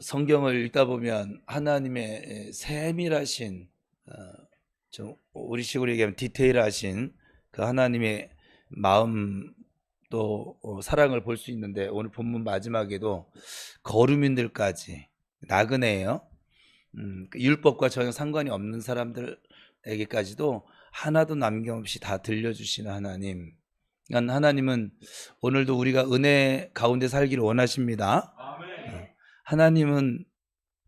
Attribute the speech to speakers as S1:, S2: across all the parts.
S1: 성경을 읽다 보면 하나님의 세밀하신 좀 우리식으로 얘기하면 디테일하신 그 하나님의 마음 또 사랑을 볼 수 있는데, 오늘 본문 마지막에도 거류민들까지 나그네예요. 그 율법과 전혀 상관이 없는 사람들에게까지도 하나도 남김없이 다 들려주시는 하나님. 그러니까 하나님은 오늘도 우리가 은혜 가운데 살기를 원하십니다. 하나님은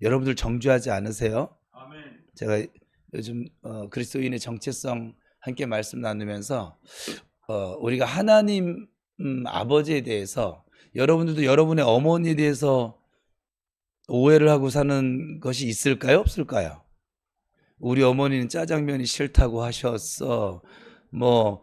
S1: 여러분들 정죄하지 않으세요? 제가 요즘 그리스도인의 정체성 함께 말씀 나누면서 우리가 하나님 아버지에 대해서, 여러분들도 여러분의 어머니에 대해서 오해를 하고 사는 것이 있을까요? 없을까요? 우리 어머니는 짜장면이 싫다고 하셨어. 뭐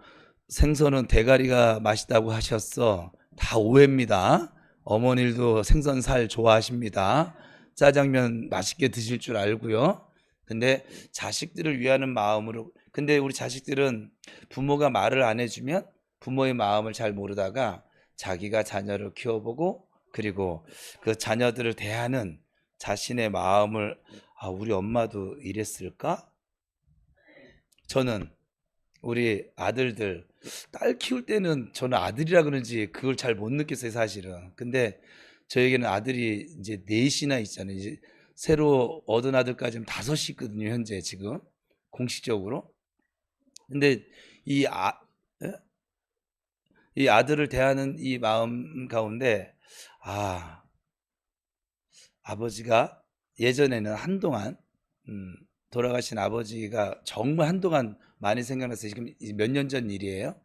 S1: 생선은 대가리가 맛있다고 하셨어. 다 오해입니다. 어머니도 생선살 좋아하십니다. 짜장면 맛있게 드실 줄 알고요. 근데 자식들을 위하는 마음으로, 근데 우리 자식들은 부모가 말을 안 해주면 부모의 마음을 잘 모르다가 자기가 자녀를 키워보고, 그리고 그 자녀들을 대하는 자신의 마음을, 우리 엄마도 이랬을까? 저는 우리 아들들, 딸 키울 때는 저는 아들이라 그런지 그걸 잘 못 느꼈어요, 사실은. 근데 저에게는 아들이 이제 넷이나 있잖아요. 이제 새로 얻은 아들까지는 5이 있거든요, 현재 지금 공식적으로. 근데 이 예? 이 아들을 대하는 이 마음 가운데, 아버지가 예전에는 한동안 돌아가신 아버지가 정말 한동안 많이 생각났어요. 지금 몇 년 전 일이에요.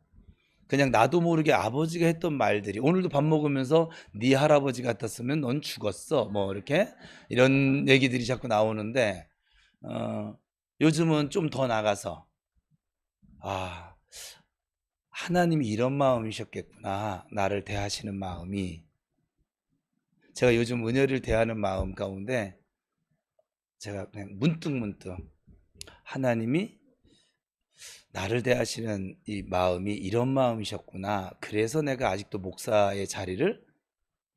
S1: 그냥 나도 모르게 아버지가 했던 말들이, 오늘도 밥 먹으면서 네 할아버지 같았으면 넌 죽었어, 뭐 이렇게 이런 얘기들이 자꾸 나오는데, 요즘은 좀 더 나가서 하나님이 이런 마음이셨겠구나, 나를 대하시는 마음이. 제가 요즘 은혜를 대하는 마음 가운데 제가 그냥 문득문득, 하나님이 나를 대하시는 이 마음이 이런 마음이셨구나, 그래서 내가 아직도 목사의 자리를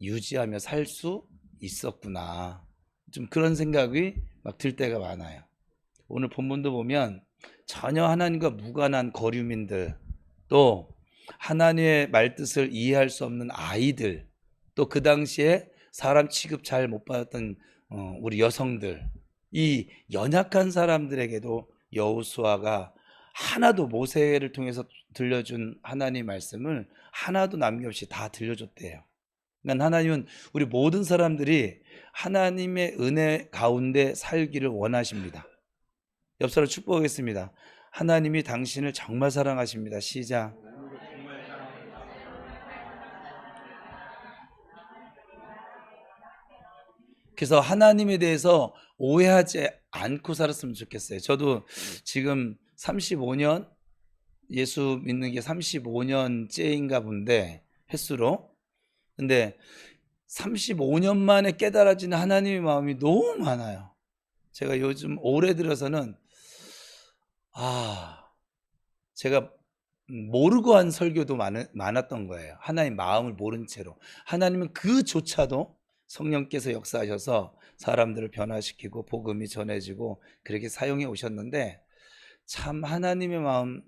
S1: 유지하며 살 수 있었구나, 좀 그런 생각이 막 들 때가 많아요. 오늘 본문도 보면 전혀 하나님과 무관한 거류민들, 또 하나님의 말뜻을 이해할 수 없는 아이들, 또 그 당시에 사람 취급 잘 못 받았던 우리 여성들, 이 연약한 사람들에게도 여호수아가 하나도, 모세를 통해서 들려준 하나님 말씀을 하나도 남김없이 다 들려줬대요. 그러니까 하나님은 우리 모든 사람들이 하나님의 은혜 가운데 살기를 원하십니다. 옆 사람 축복하겠습니다. 하나님이 당신을 정말 사랑하십니다. 시작. 그래서 하나님에 대해서 오해하지 않고 살았으면 좋겠어요. 저도 지금 35년, 예수 믿는 게 35년째인가 본데, 횟수로. 근데 35년 만에 깨달아지는 하나님의 마음이 너무 많아요. 제가 요즘 올해 들어서는 제가 모르고 한 설교도 많았던 거예요. 하나님 마음을 모른 채로. 하나님은 그조차도 성령께서 역사하셔서 사람들을 변화시키고 복음이 전해지고 그렇게 사용해 오셨는데, 참 하나님의 마음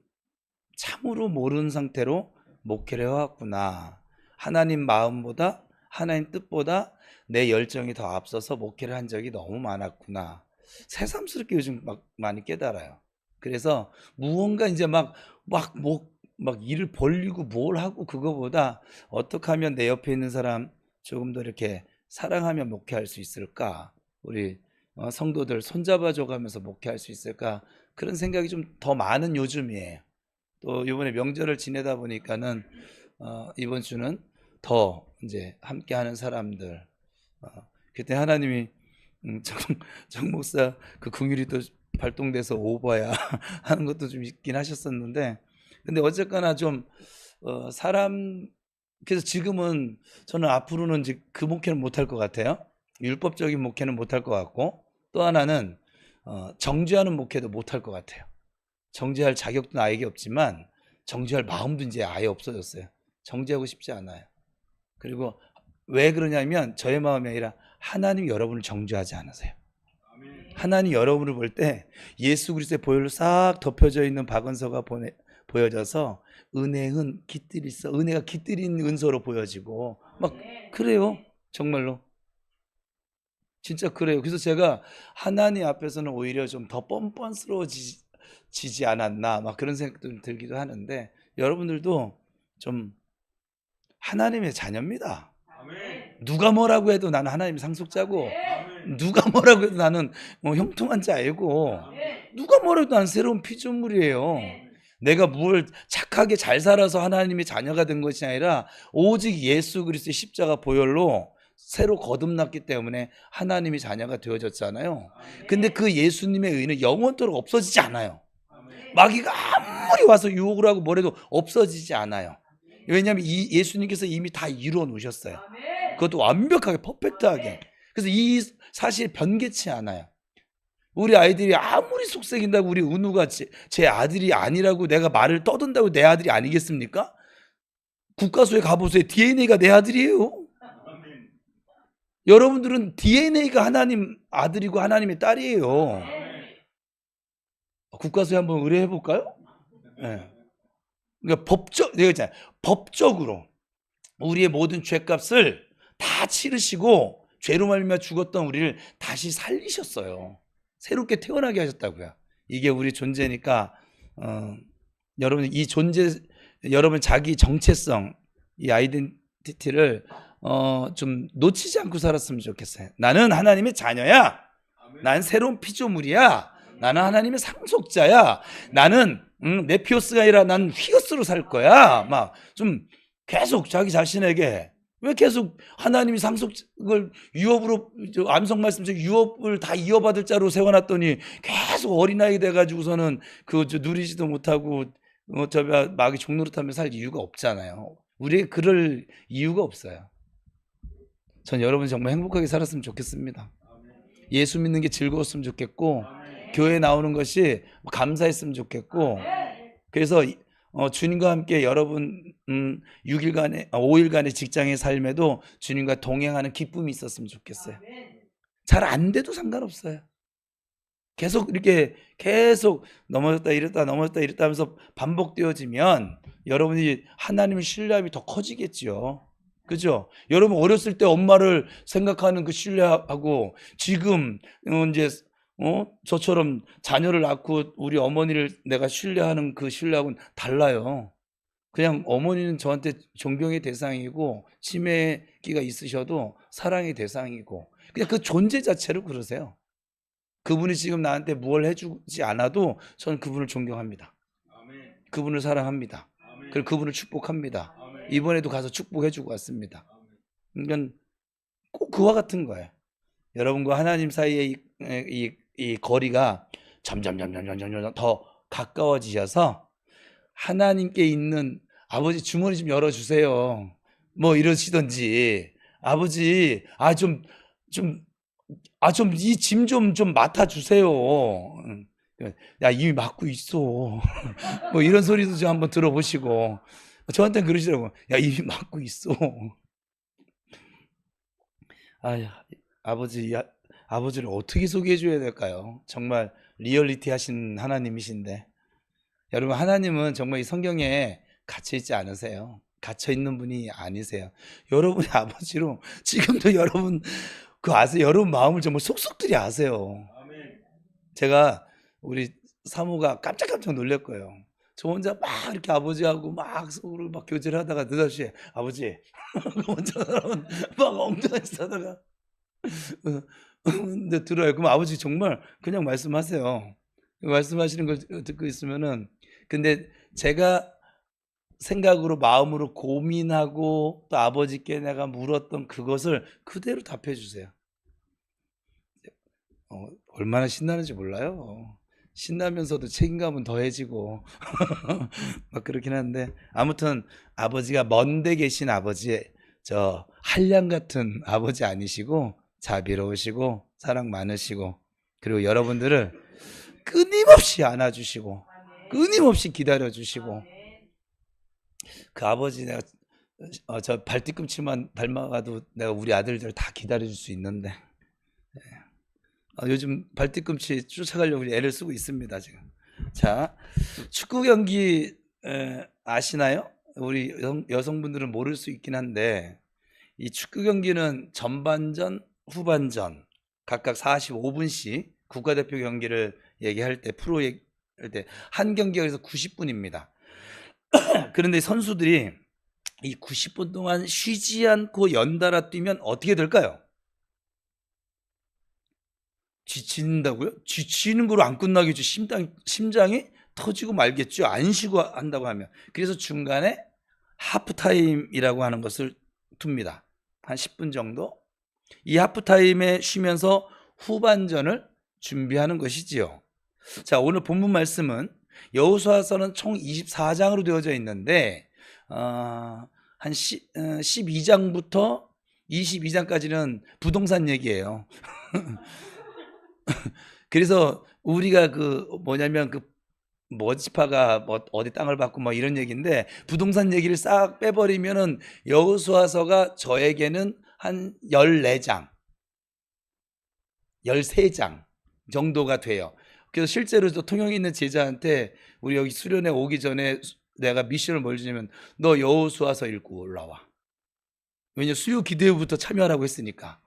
S1: 참으로 모르는 상태로 목회를 해왔구나. 하나님 마음보다, 하나님 뜻보다 내 열정이 더 앞서서 목회를 한 적이 너무 많았구나. 새삼스럽게 요즘 막 많이 깨달아요. 그래서 무언가 이제 막 일을 벌리고 뭘 하고, 그거보다 어떻게 하면 내 옆에 있는 사람 조금 더 이렇게 사랑하며 목회할 수 있을까? 우리 성도들 손잡아줘 가면서 목회할 수 있을까? 그런 생각이 좀 더 많은 요즘이에요. 또 이번에 명절을 지내다 보니까는 이번 주는 더 이제 함께하는 사람들, 그때 하나님이 정 목사 그 긍휼이 또 발동돼서 오버야 하는 것도 좀 있긴 하셨었는데, 근데 어쨌거나 좀 사람, 그래서 지금은 저는 앞으로는 이제 그 목회는 못할 것 같아요. 율법적인 목회는 못할 것 같고, 또 하나는 정죄하는 목회도 못할 것 같아요. 정죄할 자격도 나에게 없지만 정죄할 마음도 이제 아예 없어졌어요. 정죄하고 싶지 않아요. 그리고 왜 그러냐면 저의 마음이 아니라 하나님이 여러분을 정죄하지 않으세요. 하나님 여러분을 볼 때 예수 그리스도의 보혈로 싹 덮여져 있는 박은서가 보여져서 은혜는 깃들이 있어. 은혜가 깃들인 은서로 보여지고 막 그래요. 정말로. 진짜 그래요. 그래서 제가 하나님 앞에서는 오히려 좀 더 뻔뻔스러워지지 않았나 막 그런 생각도 들기도 하는데 여러분들도 좀 하나님의 자녀입니다. 누가 뭐라고 해도 나는 하나님의 상속자고 누가 뭐라고 해도 나는 뭐 형통한 자이고 누가 뭐라도 나는 새로운 피조물이에요. 내가 뭘 착하게 잘 살아서 하나님의 자녀가 된 것이 아니라 오직 예수 그리스도의 십자가 보혈로 새로 거듭났기 때문에 하나님의 자녀가 되어졌잖아요. 근데 그 예수님의 의는 영원토록 없어지지 않아요. 마귀가 아무리 와서 유혹을 하고 뭐래도 없어지지 않아요. 왜냐하면 예수님께서 이미 다 이루어 놓으셨어요. 그것도 완벽하게 퍼펙트하게. 그래서 이 사실 변개치 않아요. 우리 아이들이 아무리 속삭인다고 우리 은우가 제 아들이 아니라고 내가 말을 떠든다고 내 아들이 아니겠습니까? 국가소에 가보세요. DNA가 내 아들이에요. 여러분들은 DNA가 하나님 아들이고 하나님의 딸이에요. 국가소에 한번 의뢰해 볼까요? 네. 그러니까 법적으로 우리의 모든 죄값을 다 치르시고 죄로 말미암아 죽었던 우리를 다시 살리셨어요. 새롭게 태어나게 하셨다고요. 이게 우리 존재니까 여러분 이 존재 여러분 자기 정체성 이 아이덴티티를 좀 놓치지 않고 살았으면 좋겠어요. 나는 하나님의 자녀야. 나는 새로운 피조물이야. 나는 하나님의 상속자야. 나는 네피오스가 아니라 난 휘어스로 살 거야. 막 좀 계속 자기 자신에게 왜 계속 하나님이 상속을 유업으로 암송 말씀처럼 유업을 다 이어받을 자로 세워놨더니 계속 어린아이 돼가지고서는 그 누리지도 못하고 마귀 종노릇하며 살 이유가 없잖아요. 우리에게 그럴 이유가 없어요. 전 여러분이 정말 행복하게 살았으면 좋겠습니다. 예수 믿는 게 즐거웠으면 좋겠고 교회 나오는 것이 감사했으면 좋겠고 그래서 주님과 함께 여러분 5일간의 직장의 삶에도 주님과 동행하는 기쁨이 있었으면 좋겠어요. 잘 안 돼도 상관없어요. 계속 이렇게 계속 넘어졌다 이랬다 하면서 반복되어지면 여러분이 하나님을 신뢰함이 더 커지겠지요. 그죠? 여러분 어렸을 때 엄마를 생각하는 그 신뢰하고 지금 이제 저처럼 자녀를 낳고 우리 어머니를 내가 신뢰하는 그 신뢰하고는 달라요. 그냥 어머니는 저한테 존경의 대상이고 치매기가 있으셔도 사랑의 대상이고 그냥 그 존재 자체를 그러세요. 그분이 지금 나한테 뭘 해주지 않아도 저는 그분을 존경합니다. 그분을 사랑합니다. 그리고 그분을 축복합니다. 이번에도 가서 축복해주고 왔습니다. 그러니까 꼭 그와 같은 거예요. 여러분과 하나님 사이의 이 거리가 점점 더 가까워지셔서 하나님께 있는 아버지 주머니 좀 열어주세요. 뭐 이러시던지 아버지 이 짐 좀 맡아주세요. 야 이미 맡고 있어. 뭐 이런 소리도 좀 한번 들어보시고 저한테는 그러시더라고요. 야 이미 맡고 있어. 아버지를 어떻게 소개해줘야 될까요? 정말 리얼리티 하신 하나님이신데 여러분 하나님은 정말 이 성경에 갇혀있지 않으세요. 갇혀있는 분이 아니세요. 여러분의 아버지로 지금도 여러분 그 아세요? 여러분 마음을 정말 속속들이 아세요. 제가 우리 사모가 깜짝깜짝 놀랄 거예요. 저 혼자 막 이렇게 아버지하고 막 서로 막 교제를 하다가 느닷없이 아버지 혼자 막 엉덩이 싸다가 근데 들어요. 그럼 아버지 정말 그냥 말씀하세요. 말씀하시는 걸 듣고 있으면은 근데 제가 생각으로 마음으로 고민하고 또 아버지께 내가 물었던 그것을 그대로 답해 주세요. 얼마나 신나는지 몰라요. 신나면서도 책임감은 더해지고 막 그렇긴 한데 아무튼 아버지가 먼데 계신 아버지 저 한량 같은 아버지 아니시고 자비로우시고 사랑 많으시고 그리고 여러분들을 끊임없이 안아주시고 끊임없이 기다려주시고 그 아버지 내가 저 발뒤꿈치만 닮아가도 내가 우리 아들들 다 기다려줄 수 있는데 요즘 발뒤꿈치 쫓아가려고 애를 쓰고 있습니다 지금. 자, 축구 경기 아시나요? 우리 여성분들은 모를 수 있긴 한데 이 축구 경기는 전반전, 후반전 각각 45분씩 국가대표 경기를 얘기할 때 프로 얘기할 때 한 경기가 그래서 90분입니다. 그런데 선수들이 이 90분 동안 쉬지 않고 연달아 뛰면 어떻게 될까요? 지친다고요? 지치는 거로 안 끝나겠죠. 심장이 터지고 말겠죠. 안 쉬고 한다고 하면. 그래서 중간에 하프타임이라고 하는 것을 둡니다. 한 10분 정도. 이 하프타임에 쉬면서 후반전을 준비하는 것이지요. 자, 오늘 본문 말씀은 여호수아서는 총 24장으로 되어져 있는데 한 12장부터 22장까지는 부동산 얘기예요. 그래서 우리가 뭐냐면 머지파가 어디 땅을 받고 뭐 이런 얘기인데 부동산 얘기를 싹 빼버리면은 여호수아서가 저에게는 한 14장, 13장 정도가 돼요. 그래서 실제로 통영에 있는 제자한테 우리 여기 수련회 오기 전에 내가 미션을 뭘 주냐면 너 여호수아서 읽고 올라와. 왜냐 수요 기도회부터 참여하라고 했으니까.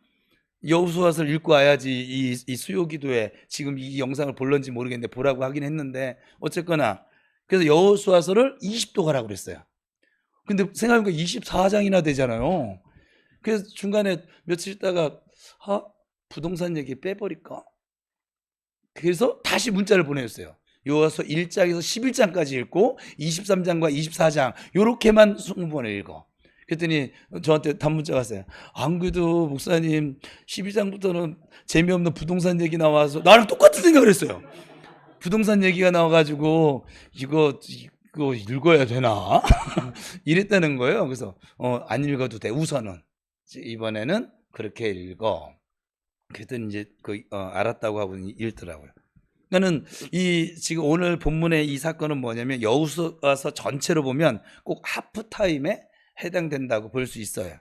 S1: 여호수아서를 읽고 와야지 이 수요 기도에 지금 이 영상을 볼런지 모르겠는데 보라고 하긴 했는데 어쨌거나 그래서 여호수아서를 20도 가라고 그랬어요. 근데 생각해보니까 24장이나 되잖아요. 그래서 중간에 며칠 있다가 부동산 얘기 빼버릴까? 그래서 다시 문자를 보내줬어요. 여호수아 1장에서 11장까지 읽고 23장과 24장 요렇게만 20번을 읽어. 그랬더니 저한테 단문자가 왔어요. 안 그래도 목사님 12장부터는 재미없는 부동산 얘기 나와서 나랑 똑같은 생각을 했어요. 부동산 얘기가 나와가지고 이거 읽어야 되나? 이랬다는 거예요. 그래서 안 읽어도 돼. 우선은 이번에는 그렇게 읽어. 그랬더니 이제 알았다고 하고 읽더라고요. 그러니까는 지금 오늘 본문의 이 사건은 뭐냐면 여호수아서 전체로 보면 꼭 하프타임에 해당된다고 볼 수 있어요.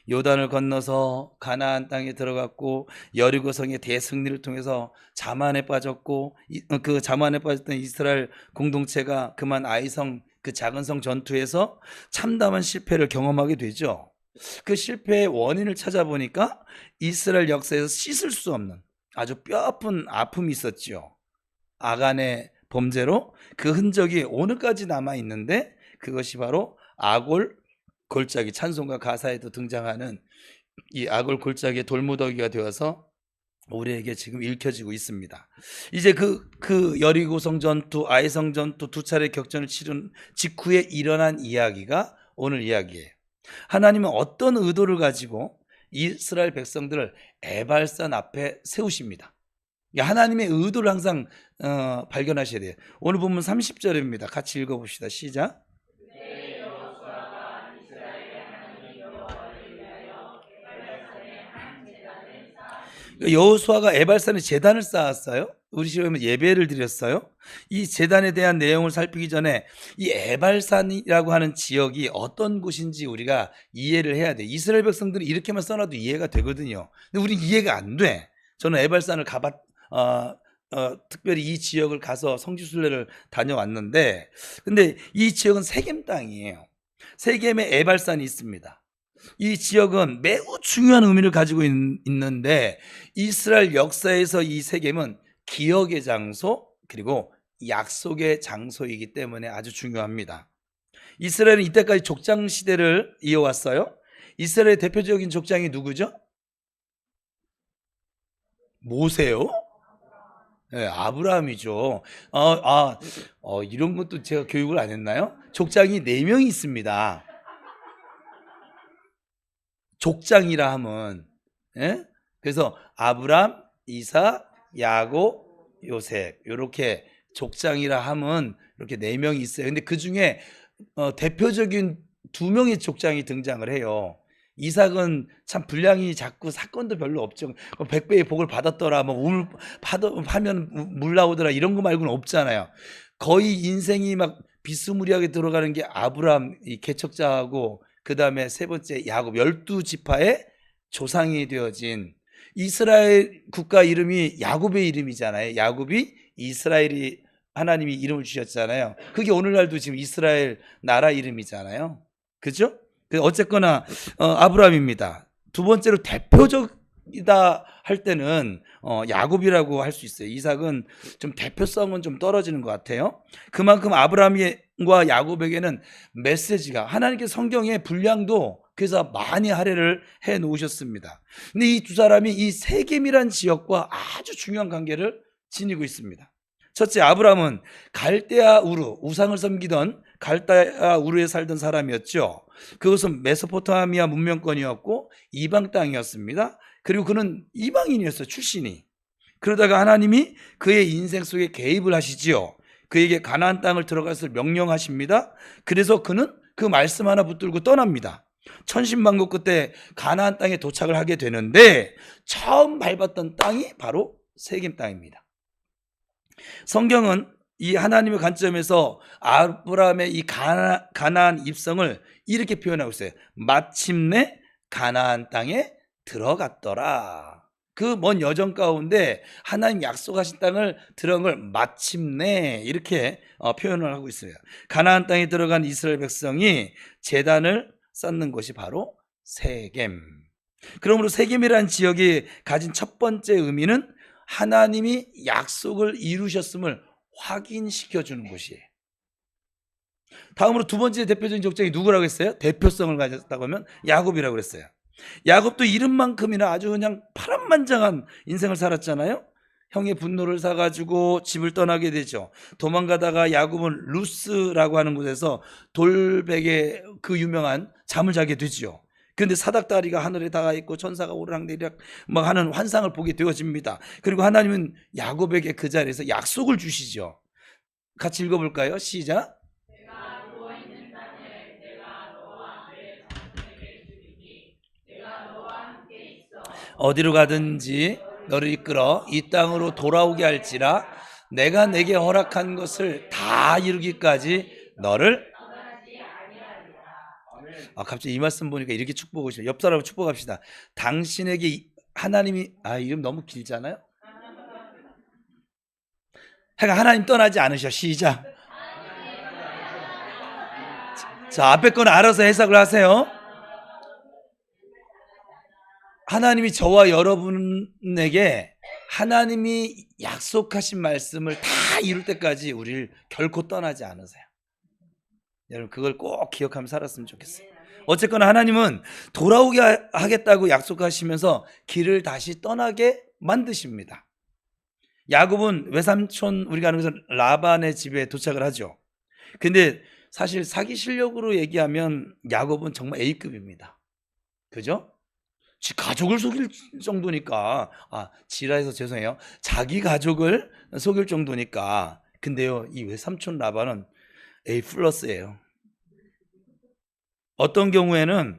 S1: 요단을 건너서 가나안 땅에 들어갔고 여리고성의 대승리를 통해서 자만에 빠졌고 그 자만에 빠졌던 이스라엘 공동체가 그만 아이성 그 작은 성 전투에서 참담한 실패를 경험하게 되죠. 그 실패의 원인을 찾아보니까 이스라엘 역사에서 씻을 수 없는 아주 뼈아픈 아픔이 있었죠. 아간의 범죄로 그 흔적이 오늘까지 남아 있는데 그것이 바로 아골 골짜기, 찬송가 가사에도 등장하는 이 아골 골짜기의 돌무더기가 되어서 우리에게 지금 읽혀지고 있습니다. 이제 그 여리고성 전투, 아이성 전투 두 차례 격전을 치른 직후에 일어난 이야기가 오늘 이야기예요. 하나님은 어떤 의도를 가지고 이스라엘 백성들을 에발산 앞에 세우십니다. 하나님의 의도를 항상 발견하셔야 돼요. 오늘 본문 30절입니다. 같이 읽어봅시다. 시작. 여호수아가 에발산에 제단을 쌓았어요. 우리 집에 예배를 드렸어요. 이 제단에 대한 내용을 살피기 전에 이 에발산이라고 하는 지역이 어떤 곳인지 우리가 이해를 해야 돼. 이스라엘 백성들이 이렇게만 써놔도 이해가 되거든요. 근데 우리 이해가 안 돼. 저는 에발산을 특별히 이 지역을 가서 성지순례를 다녀왔는데, 근데 이 지역은 세겜 땅이에요. 세겜에 에발산이 있습니다. 이 지역은 매우 중요한 의미를 가지고 있는데 이스라엘 역사에서 이 세겜은 기억의 장소 그리고 약속의 장소이기 때문에 아주 중요합니다. 이스라엘은 이때까지 족장 시대를 이어왔어요. 이스라엘의 대표적인 족장이 누구죠? 모세요? 네, 아브라함이죠. 이런 것도 제가 교육을 안 했나요? 족장이 4명이 있습니다. 족장이라 하면 그래서 아브람, 이삭, 야곱, 요셉 이렇게 족장이라 하면 이렇게 4명이 있어요. 근데 그 중에 대표적인 2명의 족장이 등장을 해요. 이삭은 참 분량이 작고 사건도 별로 없죠. 100배의 복을 받았더라, 하면 물 나오더라 이런 거 말고는 없잖아요. 거의 인생이 막 비스무리하게 들어가는 게 아브람 이 개척자하고 그 다음에 세 번째 야곱, 12지파의 조상이 되어진 이스라엘 국가 이름이 야곱의 이름이잖아요. 야곱이 이스라엘이 하나님이 이름을 주셨잖아요. 그게 오늘날도 지금 이스라엘 나라 이름이잖아요. 그죠? 어쨌거나 아브라함입니다. 두 번째로 대표적이다 할 때는 야곱이라고 할 수 있어요. 이삭은 좀 대표성은 좀 떨어지는 것 같아요. 그만큼 아브라함과 야곱에게는 메시지가, 하나님께서 성경의 분량도 그래서 많이 할애를 해 놓으셨습니다. 근데 이 두 사람이 이 세겜이란 지역과 아주 중요한 관계를 지니고 있습니다. 첫째, 아브라함은 갈대아 우르, 우상을 섬기던 갈대아 우르에 살던 사람이었죠. 그것은 메소포타미아 문명권이었고 이방 땅이었습니다. 그리고 그는 이방인이었어요, 출신이. 그러다가 하나님이 그의 인생 속에 개입을 하시지요. 그에게 가나안 땅을 들어갔을 명령하십니다. 그래서 그는 그 말씀 하나 붙들고 떠납니다. 천신만고 끝에 가나안 땅에 도착을 하게 되는데 처음 밟았던 땅이 바로 세겜 땅입니다. 성경은 이 하나님의 관점에서 아브라함의 이 가나안 입성을 이렇게 표현하고 있어요. 마침내 가나안 땅에 들어갔더라. 그 먼 여정 가운데 하나님 약속하신 땅을 들어간 걸 마침내 이렇게 표현을 하고 있어요. 가나안 땅에 들어간 이스라엘 백성이 제단을 쌓는 곳이 바로 세겜. 그러므로 세겜이라는 지역이 가진 첫 번째 의미는 하나님이 약속을 이루셨음을 확인시켜 주는 곳이에요. 다음으로 두 번째 대표적인 족장이 누구라고 했어요? 대표성을 가졌다고 하면 야곱이라고 그랬어요. 야곱도 이름만큼이나 아주 그냥 파란만장한 인생을 살았잖아요. 형의 분노를 사가지고 집을 떠나게 되죠. 도망가다가 야곱은 루스라고 하는 곳에서 돌베개 그 유명한 잠을 자게 되죠. 그런데 사닥다리가 하늘에 닿아 있고 천사가 오르락내리락 막 하는 환상을 보게 되어집니다. 그리고 하나님은 야곱에게 그 자리에서 약속을 주시죠. 같이 읽어볼까요? 시작. 내가 누워있는 땅을 내가 너와 내 자손에게 주리니 내가 너와 함께 있어 어디로 가든지 너를 이끌어 이 땅으로 돌아오게 할지라 내가 내게 허락한 것을 다 이루기까지 너를 갑자기 이 말씀 보니까 이렇게 축복하고 싶어요. 옆 사람을 축복합시다. 당신에게 하나님이 이름 너무 길잖아요. 하나님 떠나지 않으셔. 시작. 자, 앞에 거는 알아서 해석을 하세요. 하나님이 저와 여러분에게 하나님이 약속하신 말씀을 다 이룰 때까지 우리를 결코 떠나지 않으세요. 여러분 그걸 꼭 기억하며 살았으면 좋겠어요. 어쨌거나 하나님은 돌아오게 하겠다고 약속하시면서 길을 다시 떠나게 만드십니다. 야곱은 외삼촌 우리가 아는 것은 라반의 집에 도착을 하죠. 근데 사실 사기 실력으로 얘기하면 야곱은 정말 A급입니다. 그죠? 지 가족을 속일 정도니까 지라해서 죄송해요. 자기 가족을 속일 정도니까. 근데요 이 외삼촌 라반은 A 플러스예요. 어떤 경우에는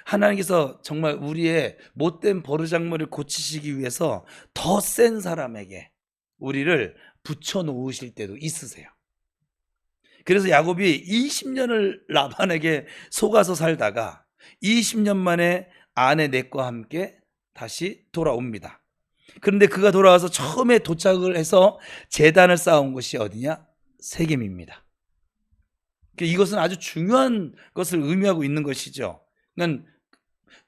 S1: 하나님께서 정말 우리의 못된 버르장머리를 고치시기 위해서 더 센 사람에게 우리를 붙여놓으실 때도 있으세요. 그래서 야곱이 20년을 라반에게 속아서 살다가 20년 만에 아내 넷과 함께 다시 돌아옵니다. 그런데 그가 돌아와서 처음에 도착을 해서 제단을 쌓은 곳이 어디냐? 세겜입니다. 이것은 아주 중요한 것을 의미하고 있는 것이죠.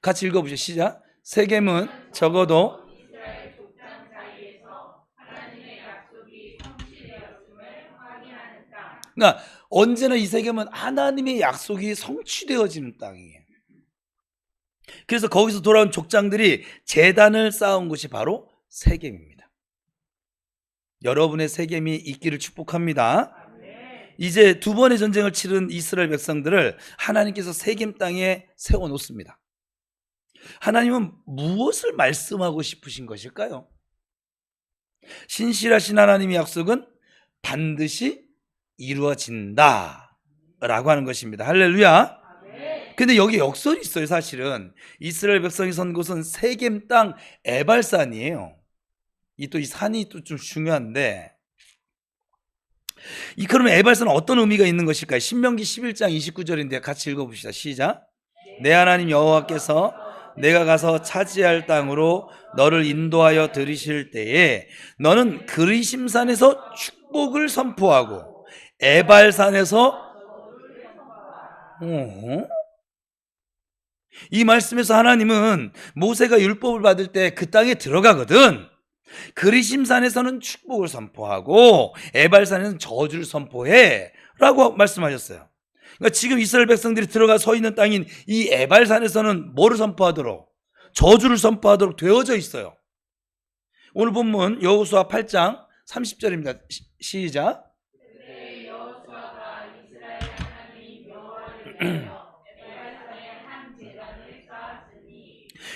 S1: 같이 읽어보시죠. 시작. 세겜은 적어도 이스라엘 족장 사이에서 하나님의 약속이 성취되었음을 확인하는 땅. 그러니까 언제나 이 세겜은 하나님의 약속이 성취되어지는 땅이에요. 그래서 거기서 돌아온 족장들이 제단을 쌓은 곳이 바로 세겜입니다. 여러분의 세겜이 있기를 축복합니다. 이제 두 번의 전쟁을 치른 이스라엘 백성들을 하나님께서 세겜 땅에 세워놓습니다. 하나님은 무엇을 말씀하고 싶으신 것일까요? 신실하신 하나님의 약속은 반드시 이루어진다 라고 하는 것입니다. 할렐루야. 근데 여기 역설이 있어요. 사실은 이스라엘 백성이 선 곳은 세겜 땅 에발산이에요. 이 산이 또 좀 중요한데, 그러면 에발산은 어떤 의미가 있는 것일까요? 신명기 11장 29절인데 같이 읽어봅시다. 시작. 내 하나님 여호와께서 내가 가서 차지할 땅으로 너를 인도하여 들이실 때에 너는 그리심산에서 축복을 선포하고 에발산에서 이 말씀에서 하나님은 모세가 율법을 받을 때 그 땅에 들어가거든. 그리심산에서는 축복을 선포하고 에발산에서는 저주를 선포해 라고 말씀하셨어요. 그러니까 지금 이스라엘 백성들이 들어가 서 있는 땅인 이 에발산에서는 뭐를 선포하도록? 저주를 선포하도록 되어져 있어요. 오늘 본문 여호수아 8장 30절입니다. 시작.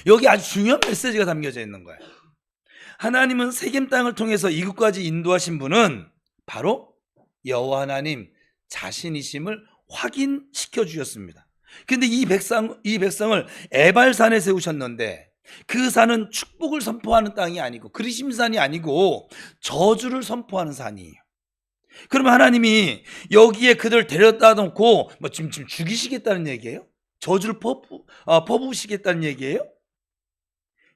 S1: 여기 아주 중요한 메시지가 담겨져 있는 거예요. 하나님은 세겜 땅을 통해서 이곳까지 인도하신 분은 바로 여호와 하나님 자신이심을 확인시켜 주셨습니다. 근데 이 백성을 에발산에 세우셨는데 그 산은 축복을 선포하는 땅이 아니고 그리심산이 아니고 저주를 선포하는 산이에요. 그러면 하나님이 여기에 그들 데려다 놓고 뭐 지금 죽이시겠다는 얘기예요? 저주를 퍼부으시겠다는 얘기예요?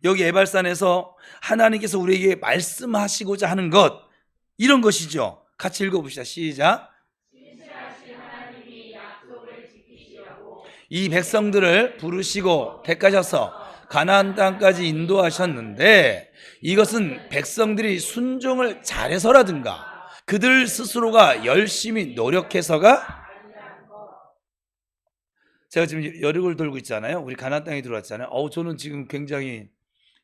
S1: 여기 에발산에서 하나님께서 우리에게 말씀하시고자 하는 것, 이런 것이죠. 같이 읽어봅시다. 시작. 이 백성들을 부르시고 택하셔서 가나안 땅까지 인도하셨는데 이것은 백성들이 순종을 잘해서라든가 그들 스스로가 열심히 노력해서가, 제가 지금 여리고를 돌고 있잖아요. 우리 가나안 땅에 들어왔잖아요. 저는 지금 굉장히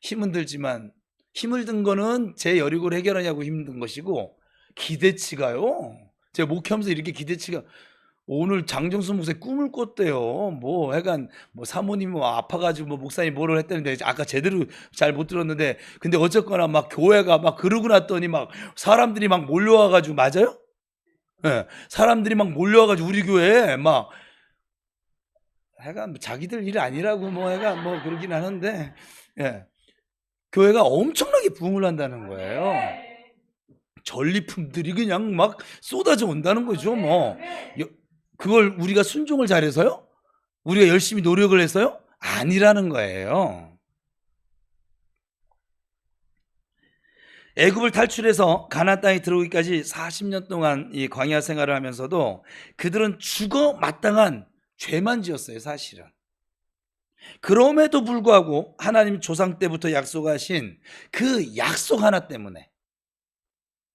S1: 힘은 들지만 힘을 든 거는 제 여리고를 해결하냐고 힘든 것이고 기대치가요. 제가 목회하면서 이렇게 기대치가, 오늘 장정수 목사님 꿈을 꿨대요. 뭐 약간 뭐 사모님이 뭐 아파가지고 뭐 목사님 뭐를 했다는데 아까 제대로 잘 못 들었는데, 근데 어쨌거나 막 교회가 막 그러고 났더니 막 사람들이 막 몰려와가지고, 맞아요? 네, 사람들이 막 몰려와가지고 우리 교회에 막 약간 자기들 일 아니라고 뭐 약간 뭐 그러긴 하는데, 예. 교회가 엄청나게 부흥을 한다는 거예요. 전리품들이 그냥 막 쏟아져 온다는 거죠. 뭐 그걸 우리가 순종을 잘해서요? 우리가 열심히 노력을 해서요? 아니라는 거예요. 애굽을 탈출해서 가나안 땅에 들어오기까지 40년 동안 이 광야 생활을 하면서도 그들은 죽어 마땅한 죄만 지었어요, 사실은. 그럼에도 불구하고 하나님 조상 때부터 약속하신 그 약속 하나 때문에,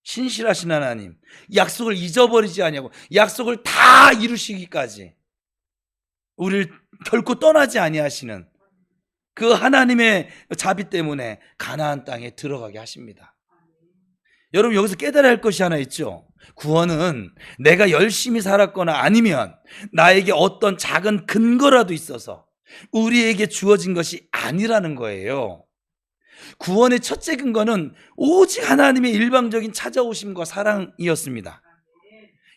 S1: 신실하신 하나님, 약속을 잊어버리지 아니하고 약속을 다 이루시기까지 우리를 결코 떠나지 아니하시는 그 하나님의 자비 때문에 가나안 땅에 들어가게 하십니다. 여러분, 여기서 깨달아야 할 것이 하나 있죠. 구원은 내가 열심히 살았거나 아니면 나에게 어떤 작은 근거라도 있어서 우리에게 주어진 것이 아니라는 거예요. 구원의 첫째 근거는 오직 하나님의 일방적인 찾아오심과 사랑이었습니다.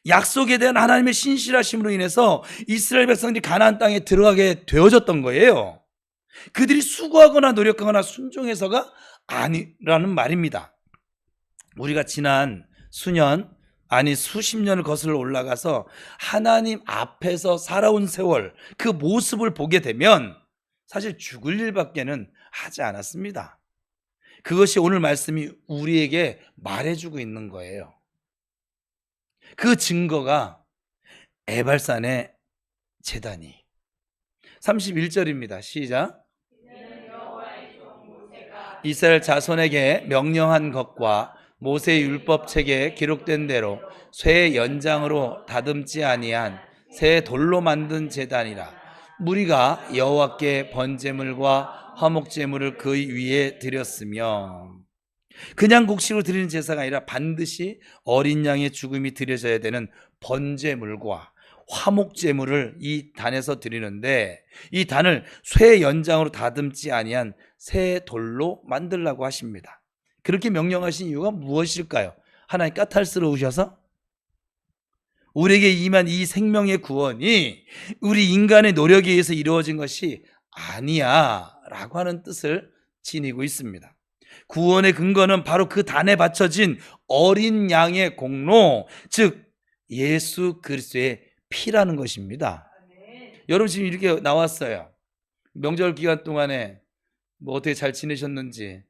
S1: 약속에 대한 하나님의 신실하심으로 인해서 이스라엘 백성들이 가나안 땅에 들어가게 되어졌던 거예요. 그들이 수고하거나 노력하거나 순종해서가 아니라는 말입니다. 우리가 지난 수년, 아니 수십 년을 거슬러 올라가서 하나님 앞에서 살아온 세월, 그 모습을 보게 되면 사실 죽을 일밖에는 하지 않았습니다. 그것이 오늘 말씀이 우리에게 말해주고 있는 거예요. 그 증거가 에발산의 제단이. 31절입니다. 시작. 이스라엘 자손에게 명령한 것과 모세의 율법책에 기록된 대로 쇠 연장으로 다듬지 아니한 새 돌로 만든 제단이라. 무리가 여호와께 번제물과 화목제물을 그 위에 드렸으며, 그냥 곡식으로 드리는 제사가 아니라 반드시 어린 양의 죽음이 드려져야 되는 번제물과 화목제물을 이 단에서 드리는데, 이 단을 쇠 연장으로 다듬지 아니한 새 돌로 만들라고 하십니다. 그렇게 명령하신 이유가 무엇일까요? 하나님 까탈스러우셔서? 우리에게 임한 이 생명의 구원이 우리 인간의 노력에 의해서 이루어진 것이 아니야 라고 하는 뜻을 지니고 있습니다. 구원의 근거는 바로 그 단에 바쳐진 어린 양의 공로, 즉 예수 그리스도의 피라는 것입니다. 여러분, 지금 이렇게 나왔어요. 명절 기간 동안에 뭐 어떻게 잘 지내셨는지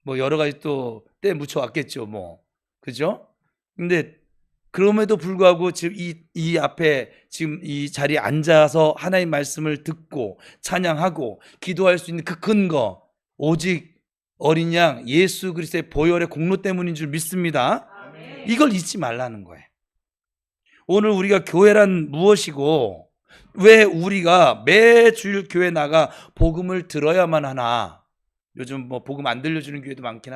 S1: 뭐 여러 가지 또 때 묻혀 왔겠죠, 뭐. 그죠? 근데 그럼에도 불구하고 지금 이 앞에 지금 이 자리에 앉아서 하나님 말씀을 듣고 찬양하고 기도할 수 있는 그 근거, 오직 어린 양 예수 그리스도의 보혈의 공로 때문인 줄 믿습니다.
S2: 아멘.
S1: 이걸 잊지 말라는 거예요. 오늘 우리가 교회란 무엇이고 왜 우리가 매주일 교회 나가 복음을 들어야만 하나. 요즘 뭐 복음 안 들려주는 교회도 많긴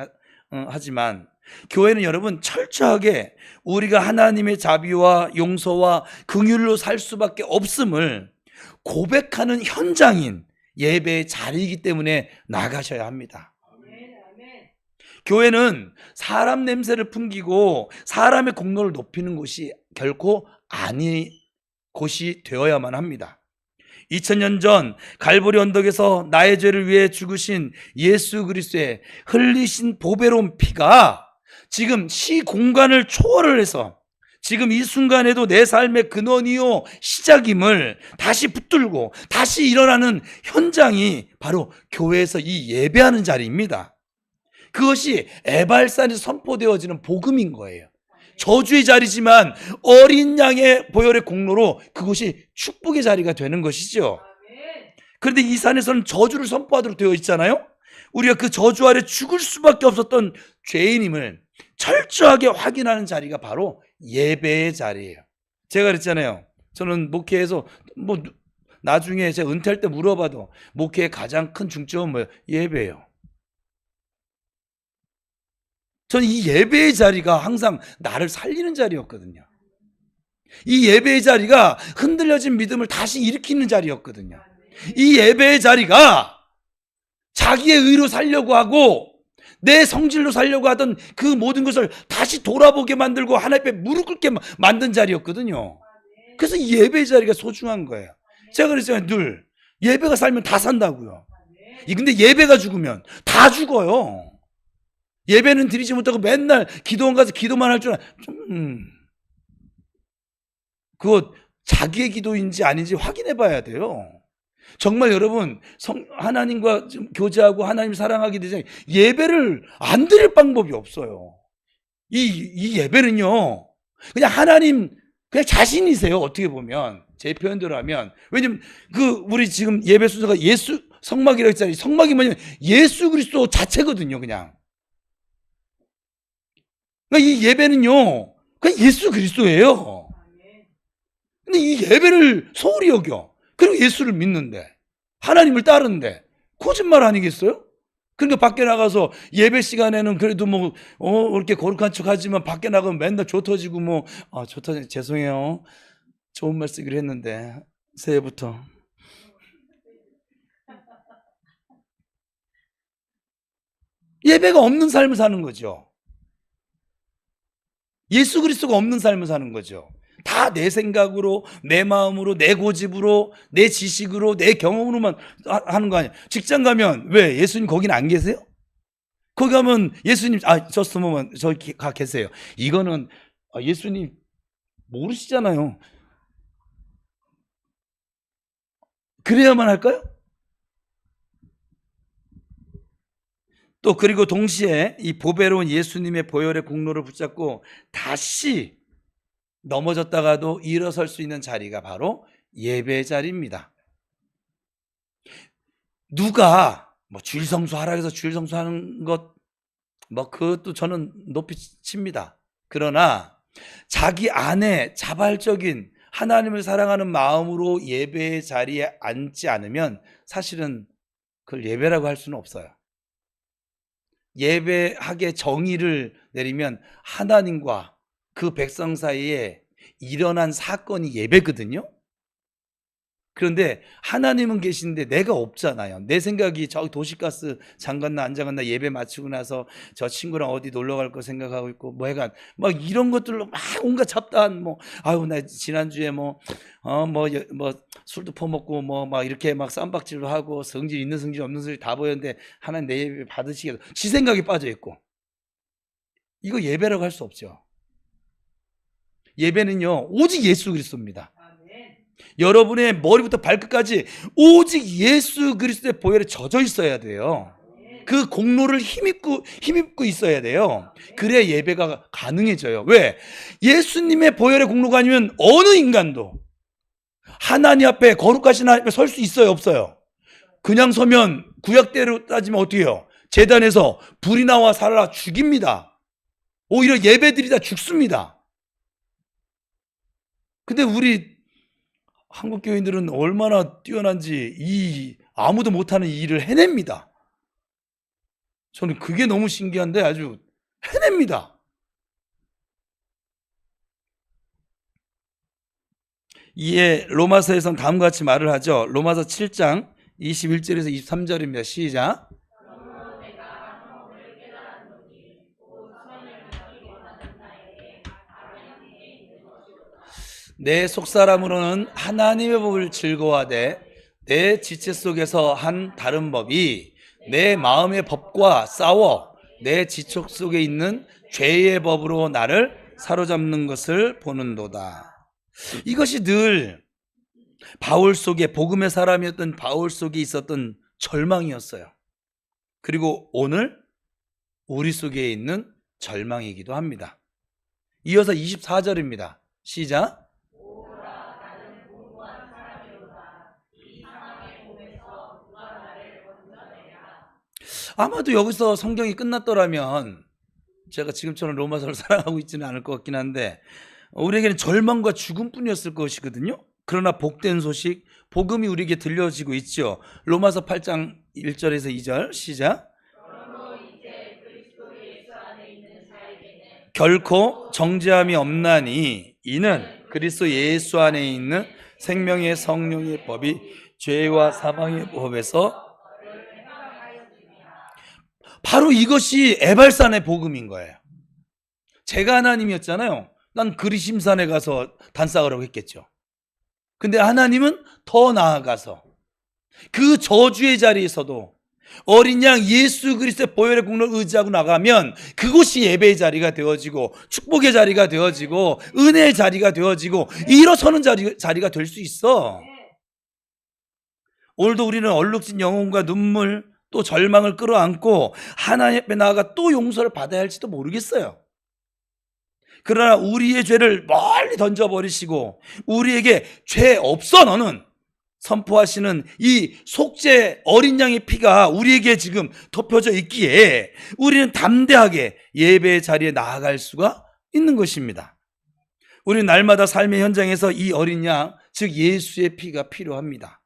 S1: 하지만 교회는 여러분 철저하게 우리가 하나님의 자비와 용서와 긍휼로 살 수밖에 없음을 고백하는 현장인 예배의 자리이기 때문에 나가셔야 합니다. 교회는 사람 냄새를 풍기고 사람의 공로를 높이는 곳이 결코 아닌 곳이 되어야만 합니다. 2000년 전 갈보리 언덕에서 나의 죄를 위해 죽으신 예수 그리스도의 흘리신 보배로운 피가 지금 시공간을 초월을 해서 지금 이 순간에도 내 삶의 근원이요 시작임을 다시 붙들고 다시 일어나는 현장이 바로 교회에서 이 예배하는 자리입니다. 그것이 에발산에서 선포되어지는 복음인 거예요. 저주의 자리지만 어린 양의 보혈의 공로로 그것이 축복의 자리가 되는 것이죠. 그런데 이 산에서는 저주를 선포하도록 되어 있잖아요. 우리가 그 저주 아래 죽을 수밖에 없었던 죄인임을 철저하게 확인하는 자리가 바로 예배의 자리예요. 제가 그랬잖아요. 저는 목회에서 뭐 나중에 제가 은퇴할 때 물어봐도 목회의 가장 큰 중점은 뭐예요? 예배예요. 저는 이 예배의 자리가 항상 나를 살리는 자리였거든요. 이 예배의 자리가 흔들려진 믿음을 다시 일으키는 자리였거든요. 이 예배의 자리가 자기의 의로 살려고 하고 내 성질로 살려고 하던 그 모든 것을 다시 돌아보게 만들고 하나님 앞에 무릎 꿇게 만든 자리였거든요. 그래서 이 예배의 자리가 소중한 거예요. 제가 그랬잖아요. 늘 예배가 살면 다 산다고요. 근데 예배가 죽으면 다 죽어요. 예배는 드리지 못하고 맨날 기도원 가서 기도만 할 줄 그거 자기의 기도인지 아닌지 확인해 봐야 돼요. 정말 여러분 하나님과 교제하고 하나님 사랑하게 되잖아요. 예배를 안 드릴 방법이 없어요. 이 예배는요 그냥 하나님 그냥 자신이세요. 어떻게 보면 제 표현대로 하면. 왜냐면 우리 지금 예배 순서가 예수 성막이라고 했잖아요. 성막이 뭐냐면 예수 그리스도 자체거든요. 그냥 그러니까 이 예배는요 그냥 예수 그리스도예요. 근데 이 예배를 소홀히 여겨. 그리고 예수를 믿는데 하나님을 따르는데 거짓말 아니겠어요? 그러니까 밖에 나가서 예배 시간에는 그래도 뭐 이렇게 거룩한 척 하지만 밖에 나가면 맨날 조 터지고 조 터지 죄송해요. 좋은 말 쓰기로 했는데 새해부터 예배가 없는 삶을 사는 거죠. 예수 그리스도가 없는 삶을 사는 거죠. 다 내 생각으로, 내 마음으로, 내 고집으로, 내 지식으로, 내 경험으로만 하는 거 아니에요. 직장 가면 왜 예수님 거기는 안 계세요? 거기 가면 예수님 저스트 모먼 저기 가 계세요. 이거는 예수님 모르시잖아요. 그래야만 할까요? 또 그리고 동시에 이 보배로운 예수님의 보혈의 공로를 붙잡고 다시 넘어졌다가도 일어설 수 있는 자리가 바로 예배의 자리입니다. 누가 주일 성수하라 해서 주일 성수하는 것 그것도 저는 높이 칩니다. 그러나 자기 안에 자발적인 하나님을 사랑하는 마음으로 예배의 자리에 앉지 않으면 사실은 그걸 예배라고 할 수는 없어요. 예배하게 정의를 내리면 하나님과 그 백성 사이에 일어난 사건이 예배거든요. 그런데 하나님은 계신데 내가 없잖아요. 내 생각이 저기 도시가스 잠갔나 안 잠갔나 예배 마치고 나서 저 친구랑 어디 놀러 갈 거 생각하고 있고 이런 것들로 막 온갖 잡다한 나 지난주에 술도 퍼먹고 이렇게 쌈박질도 하고 성질 있는 성질 없는 성질 다 보였는데 하나님 내 예배 받으시겠다. 지 생각에 빠져 있고 이거 예배라고 할 수 없죠. 예배는요 오직 예수 그리스도입니다. 여러분의 머리부터 발끝까지 오직 예수 그리스도의 보혈에 젖어 있어야 돼요. 그 공로를 힘입고 있어야 돼요. 그래야 예배가 가능해져요. 왜? 예수님의 보혈의 공로가 아니면 어느 인간도 하나님 앞에, 거룩하신 하나님 앞에 설 수 있어요, 없어요? 그냥 서면 구약대로 따지면 어떻게 해요? 제단에서 불이 나와 살아 죽입니다. 오히려 예배드리다 죽습니다. 근데 우리 한국 교인들은 얼마나 뛰어난지 아무도 못하는 이 일을 해냅니다. 저는 그게 너무 신기한데 아주 해냅니다. 이에 로마서에선 다음과 같이 말을 하죠. 로마서 7장 21절에서 23절입니다. 시작. 내 속사람으로는 하나님의 법을 즐거워하되 내 지체 속에서 한 다른 법이 내 마음의 법과 싸워 내 지체 속에 있는 죄의 법으로 나를 사로잡는 것을 보는도다. 이것이 늘 바울 속에, 복음의 사람이었던 바울 속에 있었던 절망이었어요. 그리고 오늘 우리 속에 있는 절망이기도 합니다. 이어서 24절입니다. 시작. 아마도 여기서 성경이 끝났더라면 제가 지금처럼 로마서를 사랑하고 있지는 않을 것 같긴 한데 우리에게는 절망과 죽음뿐이었을 것이거든요. 그러나 복된 소식, 복음이 우리에게 들려지고 있죠. 로마서 8장 1절에서 2절 시작. 결코 정죄함이 없나니 이는 그리스도 예수 안에 있는 생명의 성령의 법이 죄와 사망의 법에서, 바로 이것이 에발산의 복음인 거예요. 제가 하나님이었잖아요. 난 그리심산에 가서 단싸으라고 했겠죠. 근데 하나님은 더 나아가서 그 저주의 자리에서도 어린 양 예수 그리스도의 보혈의 공로를 의지하고 나가면 그곳이 예배의 자리가 되어지고 축복의 자리가 되어지고 은혜의 자리가 되어지고 일어서는 자리가 될 수 있어. 오늘도 우리는 얼룩진 영혼과 눈물 또 절망을 끌어안고 하나님 앞에 나아가 또 용서를 받아야 할지도 모르겠어요. 그러나 우리의 죄를 멀리 던져버리시고 우리에게 죄 없어 너는 선포하시는 이 속죄 어린 양의 피가 우리에게 지금 덮여져 있기에 우리는 담대하게 예배의 자리에 나아갈 수가 있는 것입니다. 우리는 날마다 삶의 현장에서 이 어린 양, 즉 예수의 피가 필요합니다.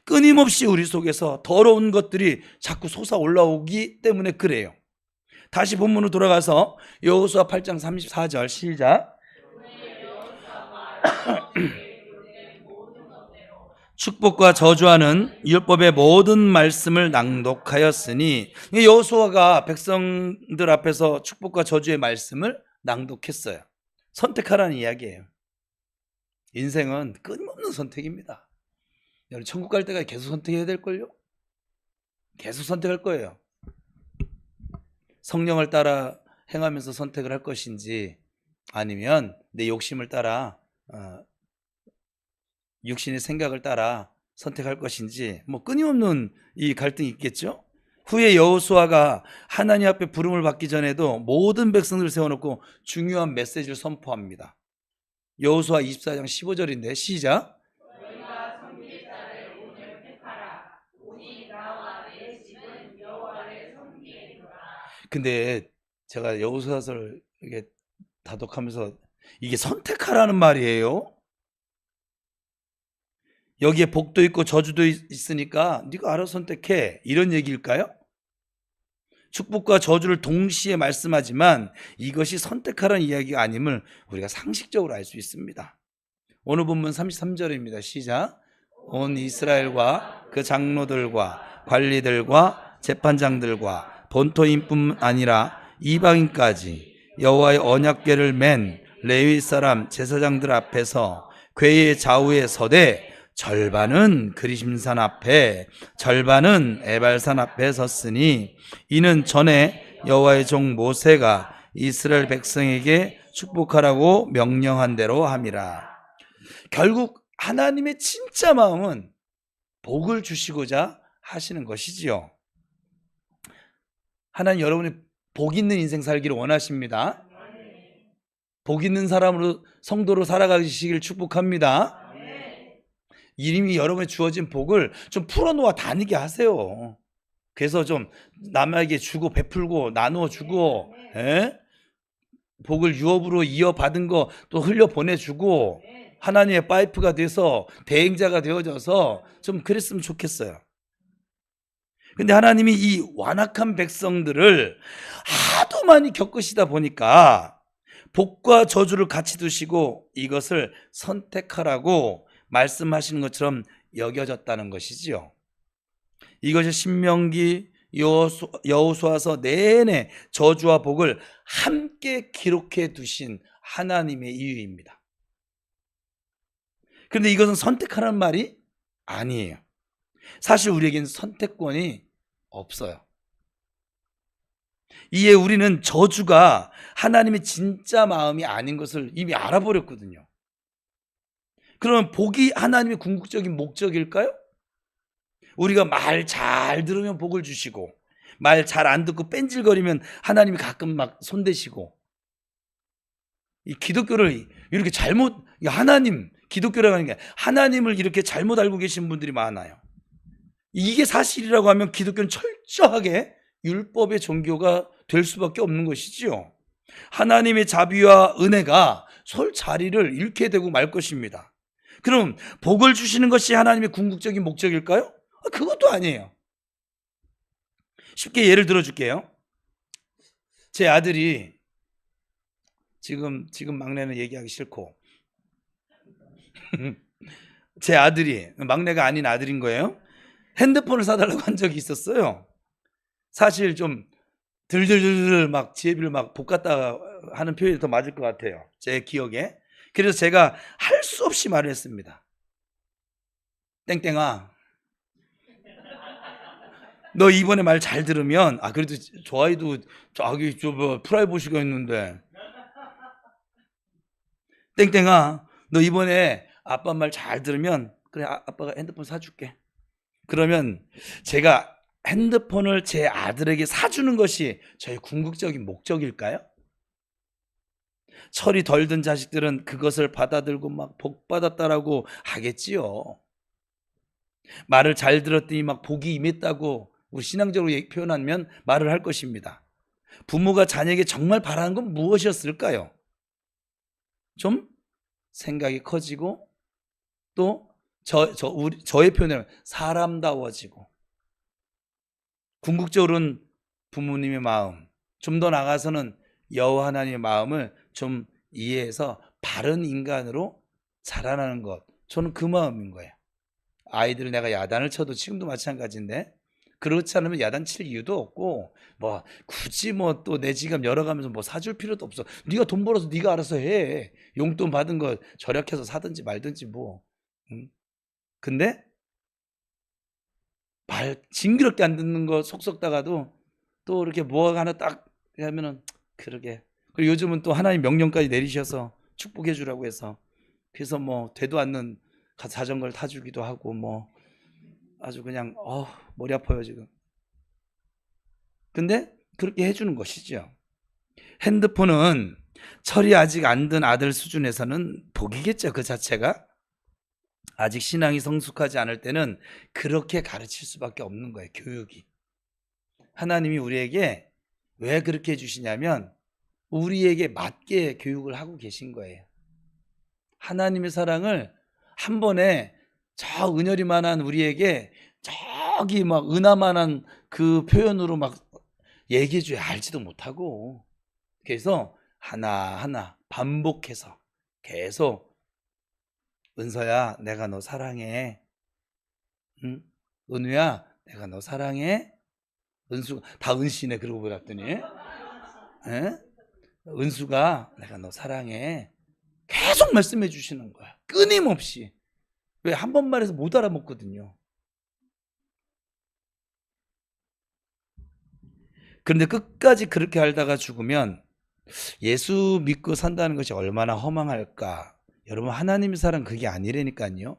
S1: 끊임없이 우리 속에서 더러운 것들이 자꾸 솟아 올라오기 때문에 그래요. 다시 본문으로 돌아가서 여호수아 8장 34절 시작. 축복과 저주하는 율법의 모든 말씀을 낭독하였으니, 여호수아가 백성들 앞에서 축복과 저주의 말씀을 낭독했어요. 선택하라는 이야기예요. 인생은 끊임없는 선택입니다. 여러분 천국 갈 때까지 계속 선택해야 될걸요? 계속 선택할 거예요. 성령을 따라 행하면서 선택을 할 것인지 아니면 내 욕심을 따라 육신의 생각을 따라 선택할 것인지 끊임없는 이 갈등이 있겠죠. 후에 여호수아가 하나님 앞에 부름을 받기 전에도 모든 백성들을 세워놓고 중요한 메시지를 선포합니다. 여호수아 24장 15절인데 시작. 근데 제가 여호수아서를 이렇게 다독하면서 이게 선택하라는 말이에요? 여기에 복도 있고 저주도 있으니까 네가 알아서 선택해, 이런 얘기일까요? 축복과 저주를 동시에 말씀하지만 이것이 선택하라는 이야기가 아님을 우리가 상식적으로 알 수 있습니다. 오늘 본문 33절입니다. 시작. 온 이스라엘과 그 장로들과 관리들과 재판장들과 본토인뿐 아니라 이방인까지 여호와의 언약궤를 맨 레위 사람 제사장들 앞에서 궤의 좌우에 서되 절반은 그리심산 앞에 절반은 에발산 앞에 섰으니 이는 전에 여호와의 종 모세가 이스라엘 백성에게 축복하라고 명령한 대로 함이라. 결국 하나님의 진짜 마음은 복을 주시고자 하시는 것이지요. 하나님 여러분이 복 있는 인생 살기를 원하십니다. 복 있는 사람으로 성도로 살아가시길 축복합니다. 이미 여러분의 주어진 복을 좀 풀어놓아 다니게 하세요. 그래서 좀 남에게 주고 베풀고 나누어 주고, 복을 유업으로 이어받은 거 또 흘려 보내주고, 하나님의 파이프가 돼서 대행자가 되어져서 좀 그랬으면 좋겠어요. 근데 하나님이 이 완악한 백성들을 하도 많이 겪으시다 보니까 복과 저주를 같이 두시고 이것을 선택하라고 말씀하시는 것처럼 여겨졌다는 것이지요. 이것이 신명기 여호수아서 내내 저주와 복을 함께 기록해 두신 하나님의 이유입니다. 그런데 이것은 선택하라는 말이 아니에요. 사실 우리에게는 선택권이 없어요. 이에 우리는 저주가 하나님의 진짜 마음이 아닌 것을 이미 알아버렸거든요. 그러면 복이 하나님의 궁극적인 목적일까요? 우리가 말 잘 들으면 복을 주시고, 말 잘 안 듣고 뺀질거리면 하나님이 가끔 막 손대시고, 이 기독교를 이렇게 잘못, 기독교라고 하는 게 하나님을 이렇게 잘못 알고 계신 분들이 많아요. 이게 사실이라고 하면 기독교는 철저하게 율법의 종교가 될 수밖에 없는 것이지요. 하나님의 자비와 은혜가 설 자리를 잃게 되고 말 것입니다. 그럼 복을 주시는 것이 하나님의 궁극적인 목적일까요? 그것도 아니에요. 쉽게 예를 들어 줄게요. 제 아들이 지금 막내는 얘기하기 싫고 제 아들이, 막내가 아닌 아들인 거예요. 핸드폰을 사달라고 한 적이 있었어요. 사실 좀 들들들 막 지혜비를 막 볶았다 하는 표현이 더 맞을 것 같아요, 제 기억에. 그래서 제가 할 수 없이 말을 했습니다. 땡땡아, 너 이번에 말 잘 들으면, 그래도 저 아이도 자기 뭐 프라이버시가 있는데, 땡땡아, 너 이번에 아빠 말 잘 들으면 그래, 아빠가 핸드폰 사줄게. 그러면 제가 핸드폰을 제 아들에게 사주는 것이 저의 궁극적인 목적일까요? 철이 덜 든 자식들은 그것을 받아들고 막 복 받았다라고 하겠지요. 말을 잘 들었더니 막 복이 임했다고 우리 신앙적으로 표현하면 말을 할 것입니다. 부모가 자녀에게 정말 바라는 건 무엇이었을까요? 좀 생각이 커지고, 또 저의 표현으로 사람다워지고, 궁극적으로는 부모님의 마음, 좀 더 나아가서는 여호와 하나님의 마음을 좀 이해해서 바른 인간으로 자라나는 것, 저는 그 마음인 거예요. 아이들을 내가 야단을 쳐도 지금도 마찬가지인데, 그렇지 않으면 야단 칠 이유도 없고, 뭐 굳이 뭐 또 내 지갑 열어가면서 뭐 사줄 필요도 없어. 네가 돈 벌어서 네가 알아서 해. 용돈 받은 거 절약해서 사든지 말든지 뭐. 근데 말 징그럽게 안 듣는 거 속 썩다가도 또 이렇게 뭐 하나 딱 하면은 그러게. 그리고 요즘은 또 하나님 명령까지 내리셔서 축복해 주라고 해서, 그래서 뭐 되도 않는 자전거를 타주기도 하고, 뭐 아주 그냥 머리 아파요 지금. 근데 그렇게 해주는 것이죠. 핸드폰은 철이 아직 안 든 아들 수준에서는 복이겠죠. 그 자체가 아직 신앙이 성숙하지 않을 때는 그렇게 가르칠 수밖에 없는 거예요. 교육이. 하나님이 우리에게 왜 그렇게 해주시냐면 우리에게 맞게 교육을 하고 계신 거예요. 하나님의 사랑을 한 번에 저 은열이만한 우리에게 저기 막 은하만한 그 표현으로 막 얘기해줘야 알지도 못하고, 그래서 하나하나 반복해서 계속 은서야 내가 너 사랑해, 응? 은우야 내가 너 사랑해, 은수 다 은씨네 그러고 보았더니, 은수가 내가 너 사랑해, 계속 말씀해 주시는 거야, 끊임없이. 왜? 한 번 말해서 못 알아먹거든요. 그런데 끝까지 그렇게 알다가 죽으면 예수 믿고 산다는 것이 얼마나 허망할까 여러분, 하나님의 사랑 그게 아니라니까요.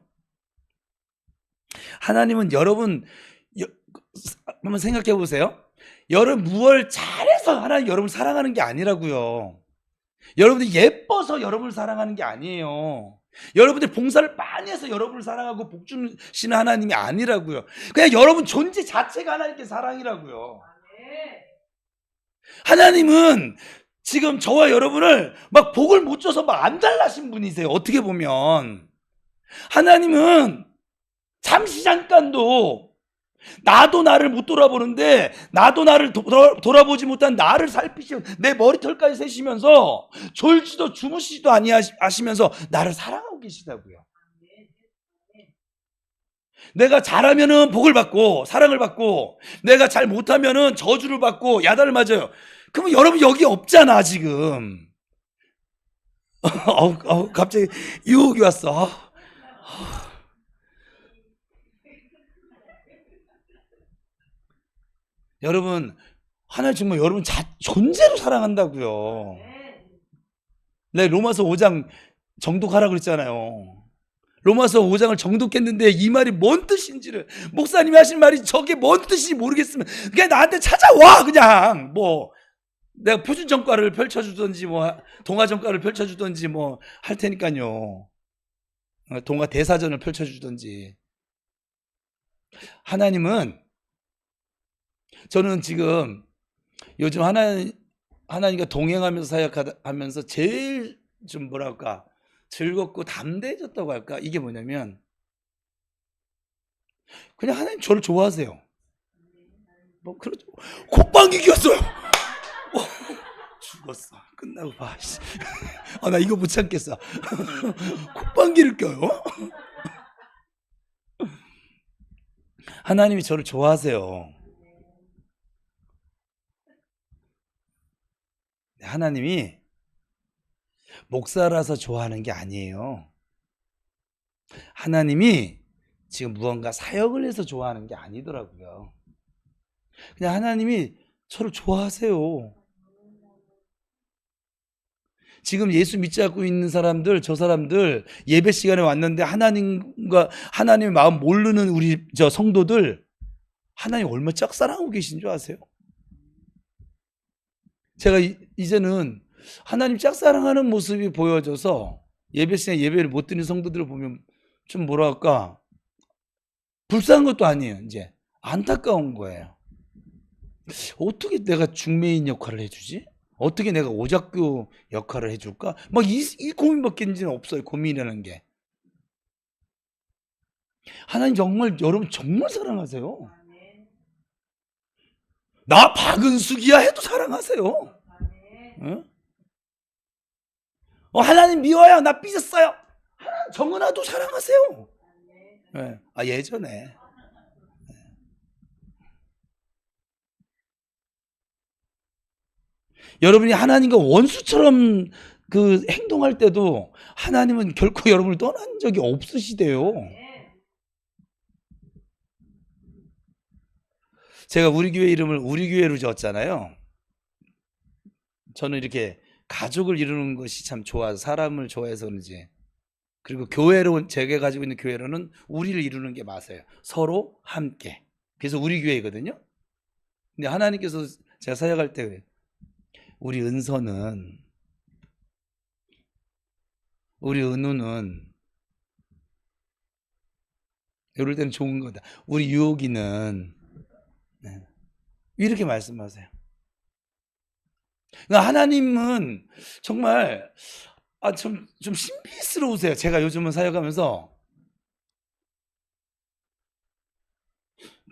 S1: 하나님은 여러분 한번 생각해 보세요. 여러분 무엇을 잘해서 하나님 여러분을 사랑하는 게 아니라고요. 여러분들이 예뻐서 여러분을 사랑하는 게 아니에요. 여러분들이 봉사를 많이 해서 여러분을 사랑하고 복 주시는 하나님이 아니라고요. 그냥 여러분 존재 자체가 하나님께 사랑이라고요. 하나님은 지금 저와 여러분을 막 복을 못 줘서 막 안달나신 분이세요. 어떻게 보면 하나님은 잠시 잠깐도 나도 나를 못 돌아보는데, 나도 나를 돌아보지 못한 나를 살피시고 내 머리털까지 세시면서 졸지도 주무시지도 아니하시면서 나를 사랑하고 계시다고요. 내가 잘하면은 복을 받고 사랑을 받고, 내가 잘 못하면은 저주를 받고 야단을 맞아요. 그러면 여러분 여기 없잖아 지금. 갑자기 유혹이 왔어. 여러분, 하나님 정말 여러분 존재로 사랑한다고요. 네, 로마서 5장 정독하라 그랬잖아요. 로마서 5장을 정독했는데 이 말이 뭔 뜻인지를, 목사님이 하신 말이 저게 뭔 뜻인지 모르겠으면 그냥 나한테 찾아와. 그냥 뭐 내가 표준정과를 펼쳐주든지 뭐 동아정과를 펼쳐주든지 뭐 할 테니까요. 동아 대사전을 펼쳐주든지. 하나님은, 저는 지금 요즘 하나님과 동행하면서 사역하면서 제일 좀 뭐랄까 즐겁고 담대해졌다고 할까, 이게 뭐냐면 그냥 하나님 저를 좋아하세요. 뭐 그렇죠. 콧방귀 꼈어요. 죽었어. 끝나고 봐. 나 이거 못 참겠어. 콧방귀를 껴요? 하나님이 저를 좋아하세요. 하나님이 목사라서 좋아하는 게 아니에요. 하나님이 지금 무언가 사역을 해서 좋아하는 게 아니더라고요. 그냥 하나님이 저를 좋아하세요. 지금 예수 믿지 않고 있는 사람들, 저 사람들 예배 시간에 왔는데 하나님의 마음 모르는 우리 저 성도들, 하나님 얼마나 짝사랑하고 계신 줄 아세요? 제가 이제는 하나님 짝사랑하는 모습이 보여져서 예배 시간에 예배를 못 드리는 성도들을 보면 좀 뭐랄까 불쌍한 것도 아니에요. 이제 안타까운 거예요. 어떻게 내가 중매인 역할을 해주지? 어떻게 내가 오작교 역할을 해줄까? 막 이 고민밖에 이제 없어요. 고민이라는 게. 하나님 정말 여러분 정말 사랑하세요. 나 박은숙이야 해도 사랑하세요. 응? 하나님 미워요. 나 삐졌어요. 하나님 정은아도 사랑하세요. 네. 예전에. 여러분이 하나님과 원수처럼 그 행동할 때도 하나님은 결코 여러분을 떠난 적이 없으시대요. 제가 우리 교회 이름을 우리 교회로 지었잖아요. 저는 이렇게 가족을 이루는 것이 참 좋아서, 사람을 좋아해서 그런지, 그리고 교회로, 제가 가지고 있는 교회로는 우리를 이루는 게 맞아요. 서로 함께. 그래서 우리 교회거든요. 근데 하나님께서 제가 사역할 때 그래요. 우리 은서는, 우리 은우는, 이럴 때는 좋은 거다. 우리 유옥이는, 네. 이렇게 말씀하세요. 그러니까 하나님은 정말 좀 신비스러우세요. 제가 요즘은 사역하면서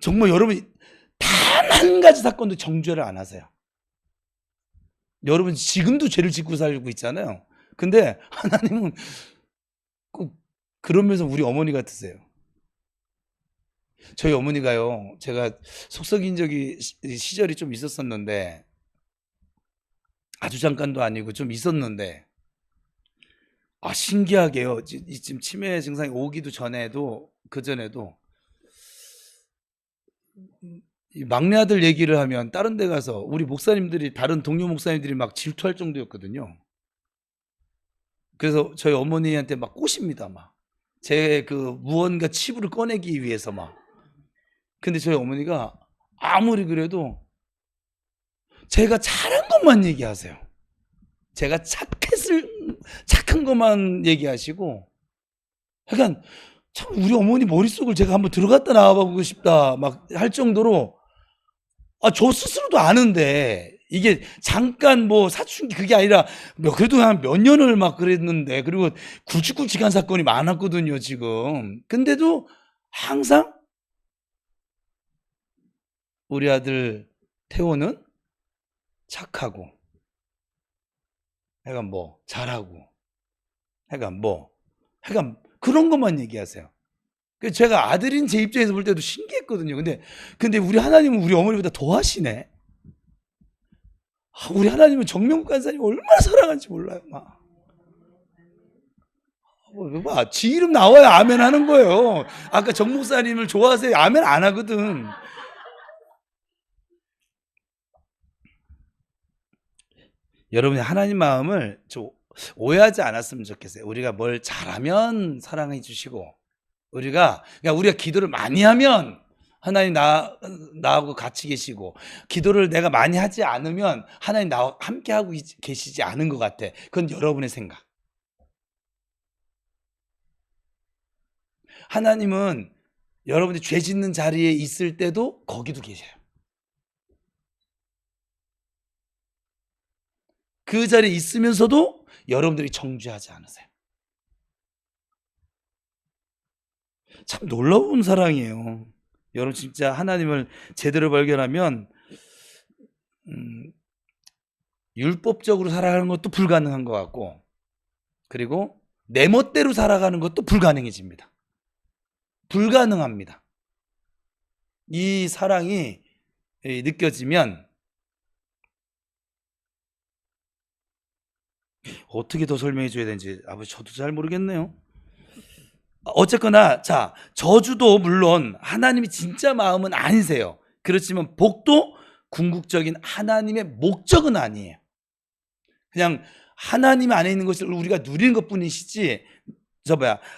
S1: 정말 여러분이 단 한 가지 사건도 정죄를 안 하세요. 여러분 지금도 죄를 짓고 살고 있잖아요. 근데 하나님은 꼭 그러면서 우리 어머니 같으세요. 저희 어머니가요, 제가 속썩인 적이 시절이 좀 있었었는데, 아주 잠깐도 아니고 좀 있었는데, 신기하게요. 지금 치매 증상이 오기도 전에도, 그전에도, 이 막내 아들 얘기를 하면 다른 데 가서 우리 목사님들이, 다른 동료 목사님들이 막 질투할 정도였거든요. 그래서 저희 어머니한테 막 꼬십니다. 막 제 그 무언가 치부를 꺼내기 위해서 막. 근데 저희 어머니가 아무리 그래도 제가 잘한 것만 얘기하세요. 제가 착한 것만 얘기하시고, 약간 참 우리 어머니 머릿속을 제가 한번 들어갔다 나와보고 싶다 막 할 정도로, 저 스스로도 아는데 이게 잠깐 뭐 사춘기 그게 아니라 그래도 한 몇 년을 막 그랬는데, 그리고 굵직굵직한 사건이 많았거든요 지금. 근데도 항상 우리 아들 태호는 착하고, 약간 뭐 잘하고, 약간 그런 것만 얘기하세요. 그래서 제가 아들인 제 입장에서 볼 때도 신기했거든요. 근데 우리 하나님은 우리 어머니보다 더 하시네. 우리 하나님은 정명국 간사님 얼마나 사랑하는지 몰라요. 지 이름 나와야 아멘 하는 거예요. 아까 정 목사님을 좋아하세요. 아멘 안 하거든. 여러분이 하나님 마음을 좀 오해하지 않았으면 좋겠어요. 우리가 뭘 잘하면 사랑해 주시고, 우리가 기도를 많이 하면 하나님 나하고 같이 계시고, 기도를 내가 많이 하지 않으면 하나님 나와 함께 하고 계시지 않은 것 같아. 그건 여러분의 생각. 하나님은 여러분이 죄 짓는 자리에 있을 때도 거기도 계셔요. 그 자리에 있으면서도 여러분들이 정죄하지 않으세요. 참 놀라운 사랑이에요. 여러분 진짜 하나님을 제대로 발견하면 율법적으로 살아가는 것도 불가능한 것 같고, 그리고 내 멋대로 살아가는 것도 불가능해집니다. 불가능합니다. 이 사랑이 느껴지면 어떻게 더 설명해 줘야 되는지 저도 잘 모르겠네요. 어쨌거나 자, 저주도 물론 하나님이 진짜 마음은 아니세요. 그렇지만 복도 궁극적인 하나님의 목적은 아니에요. 그냥 하나님 안에 있는 것을 우리가 누리는 것뿐이시지,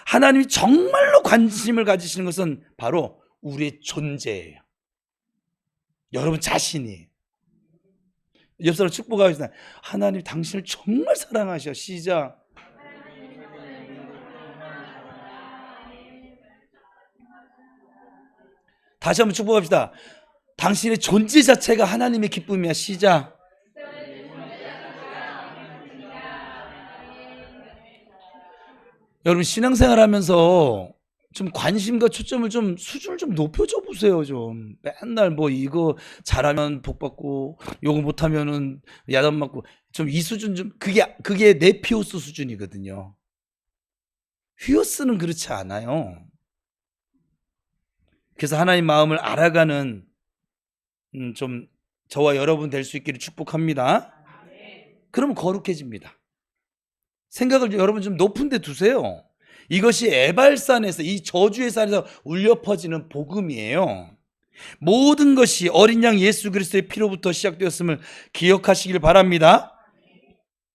S1: 하나님이 정말로 관심을 가지시는 것은 바로 우리의 존재예요. 여러분 자신이. 옆 사람 축복하겠습니다. 하나님 당신을 정말 사랑하셔. 시작. 다시 한번 축복합시다. 당신의 존재 자체가 하나님의 기쁨이야. 시작. 여러분 신앙생활 하면서 좀 관심과 초점을 좀 수준을 좀 높여줘 보세요. 좀 맨날 뭐 이거 잘하면 복 받고 요거 못하면은 야단 맞고, 좀 이 수준 좀, 그게 네피오스 수준이거든요. 휘오스는 그렇지 않아요. 그래서 하나님 마음을 알아가는 좀 저와 여러분 될 수 있기를 축복합니다. 그러면 거룩해집니다. 생각을 여러분 좀 높은 데 두세요. 이것이 에발산에서, 이 저주의 산에서 울려 퍼지는 복음이에요. 모든 것이 어린 양 예수 그리스도의 피로부터 시작되었음을 기억하시길 바랍니다.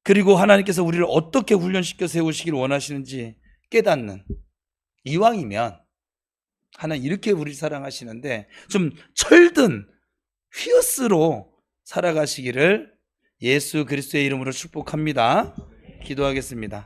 S1: 그리고 하나님께서 우리를 어떻게 훈련시켜 세우시길 원하시는지 깨닫는, 이왕이면 하나님 이렇게 우리 사랑하시는데 좀 철든 휘어스로 살아가시기를 예수 그리스도의 이름으로 축복합니다. 기도하겠습니다.